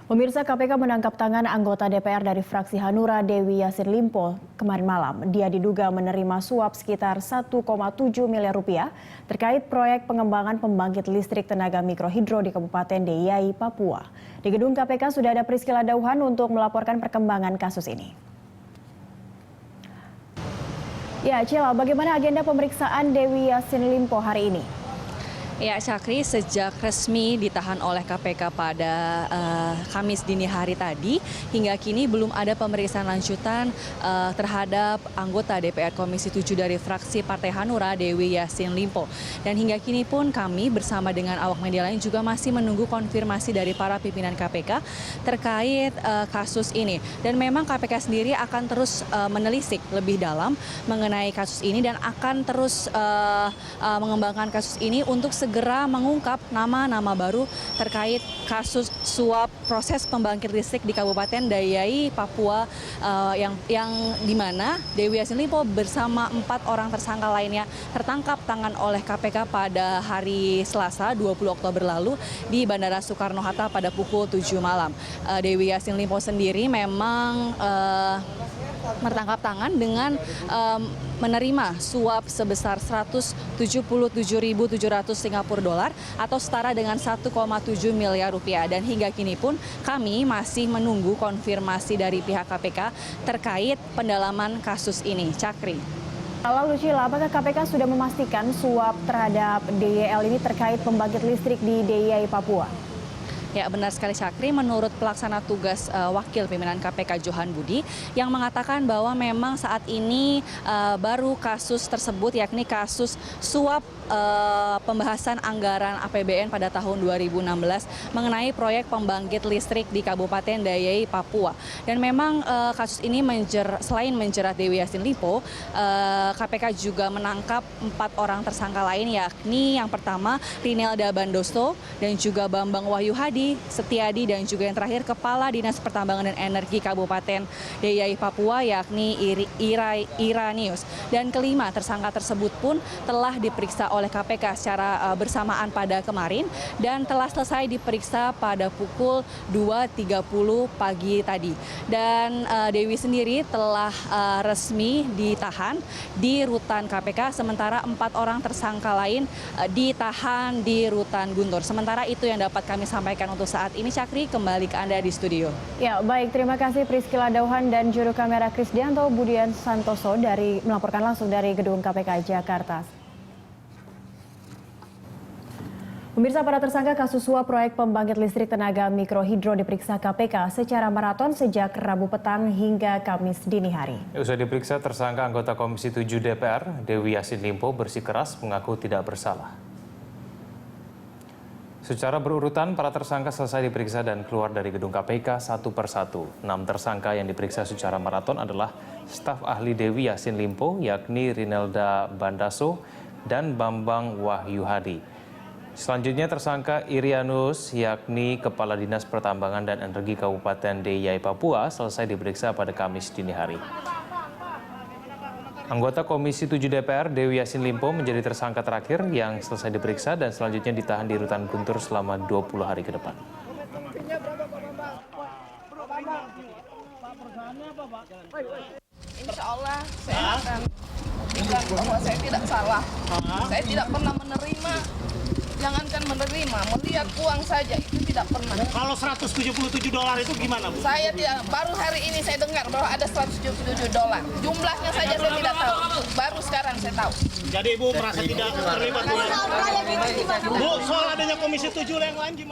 Pemirsa, KPK menangkap tangan anggota DPR dari fraksi Hanura Dewi Yassin Limpo kemarin malam. Dia diduga menerima suap sekitar 1,7 miliar rupiah terkait proyek pengembangan pembangkit listrik tenaga mikrohidro di Kabupaten Deiyai, Papua. Di gedung KPK sudah ada Priscila Dauhan untuk melaporkan perkembangan kasus ini. Ya, Cila, bagaimana agenda pemeriksaan Dewi Yassin Limpo hari ini? Ya, Syakri, sejak resmi ditahan oleh KPK pada Kamis dini hari tadi, hingga kini belum ada pemeriksaan lanjutan terhadap anggota DPR Komisi 7 dari fraksi Partai Hanura, Dewi Yassin Limpo. Dan hingga kini pun kami bersama dengan awak media lain juga masih menunggu konfirmasi dari para pimpinan KPK terkait kasus ini. Dan memang KPK sendiri akan terus menelisik lebih dalam mengenai kasus ini dan akan terus mengembangkan kasus ini untuk segera mengungkap nama-nama baru terkait kasus suap proses pembangkit listrik di Kabupaten Deiyai, Papua yang di mana Dewi Yassin Limpo bersama 4 orang tersangka lainnya tertangkap tangan oleh KPK pada hari Selasa 20 Oktober lalu di Bandara Soekarno-Hatta pada pukul 7 malam. Dewi Yassin Limpo sendiri memang tertangkap tangan dengan menerima suap sebesar 177.700 Singapura dolar atau setara dengan 1,7 miliar rupiah. Dan hingga kini pun kami masih menunggu konfirmasi dari pihak KPK terkait pendalaman kasus ini. Cakri. Lalu Cila, apakah KPK sudah memastikan suap terhadap DYL ini terkait pembangkit listrik di Deiyai, Papua? Ya, benar sekali Syakri, menurut pelaksana tugas Wakil Pimpinan KPK Johan Budi yang mengatakan bahwa memang saat ini baru kasus tersebut yakni kasus suap pembahasan anggaran APBN pada tahun 2016 mengenai proyek pembangkit listrik di Kabupaten Deiyai, Papua. Dan memang kasus ini selain menjerat Dewi Yassin Limpo, KPK juga menangkap 4 orang tersangka lain yakni yang pertama Rinelda Bandoso dan juga Bambang Wahyuhadi Setiadi dan juga yang terakhir Kepala Dinas Pertambangan dan Energi Kabupaten Deiyai, Papua yakni Iranius. Dan kelima tersangka tersebut pun telah diperiksa oleh KPK secara bersamaan pada kemarin dan telah selesai diperiksa pada pukul 2.30 pagi tadi. Dan Dewi sendiri telah resmi ditahan di rutan KPK sementara 4 orang tersangka lain ditahan di rutan Guntur. Sementara itu yang dapat kami sampaikan untuk saat ini. Syakri, kembali ke Anda di studio. Ya, baik. Terima kasih Priscila Dauhan dan juru kamera Krisdianto Budian Santoso melaporkan langsung dari gedung KPK Jakarta. Pemirsa, para tersangka kasus suap proyek pembangkit listrik tenaga mikrohidro diperiksa KPK secara maraton sejak Rabu petang hingga Kamis dini hari. Usai diperiksa, tersangka anggota Komisi 7 DPR Dewi Yassin Limpo bersikeras mengaku tidak bersalah. Secara berurutan, para tersangka selesai diperiksa dan keluar dari gedung KPK satu persatu. 6 tersangka yang diperiksa secara maraton adalah staf ahli Dewi Yassin Limpo, yakni Rinelda Bandoso dan Bambang Wahyuhadi. Selanjutnya tersangka Iranius, yakni Kepala Dinas Pertambangan dan Energi Kabupaten Deiyai, Papua, selesai diperiksa pada Kamis dini hari. Anggota Komisi 7 DPR Dewi Yassin Limpo menjadi tersangka terakhir yang selesai diperiksa dan selanjutnya ditahan di rutan Guntur selama 20 hari ke depan. Insya Allah saya akan bilang bahwa saya tidak salah. Saya tidak pernah menerima, jangankan menerima, melihat uang saja itu tidak pernah. Kalau 177 dolar itu gimana, Bu? Saya tidak, baru hari ini saya dengar bahwa ada 177 dolar. Jumlahnya saja saya tidak tahu. Baru sekarang saya tahu. Jadi Ibu merasa tidak terlibat? Bu, soal adanya Komisi 7 yang lain gimana?